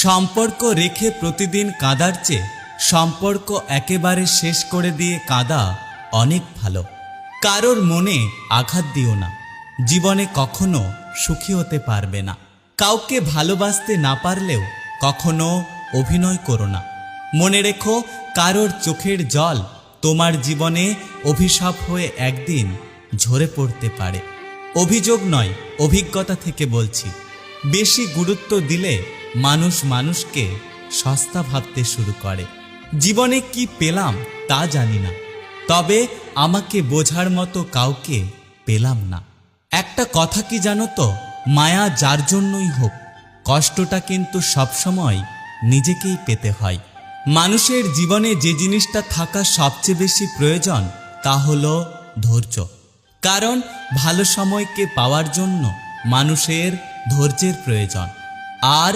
সম্পর্ক রেখে প্রতিদিন কাঁদার চেয়ে সম্পর্ক একেবারে শেষ করে দিয়ে কাঁদা অনেক ভালো। কারোর মনে আঘাত দিও না, জীবনে কখনো সুখী হতে পারবে না। কাউকে ভালোবাসতে না পারলেও কখনো অভিনয় করো না। মনে রেখো, কারোর চোখের জল তোমার জীবনে অভিশাপ হয়ে একদিন ঝরে পড়তে পারে। অভিযোগ নয়, অভিজ্ঞতা থেকে বলছি। বেশি গুরুত্ব দিলে মানুষ মানুষকে সস্তা ভাবতে শুরু করে। জীবনে কি পেলাম তা জানি না, তবে আমাকে বোঝার মতো কাউকে পেলাম না। একটা কথা কি জানো তো, মায়া যার জন্যই হোক, কষ্টটা কিন্তু সবসময় নিজেকেই পেতে হয়। মানুষের জীবনে যে জিনিসটা থাকা সবচেয়ে বেশি প্রয়োজন তা হলো ধৈর্য। কারণ ভালো সময়কে পাওয়ার জন্য মানুষের ধৈর্যের প্রয়োজন। আর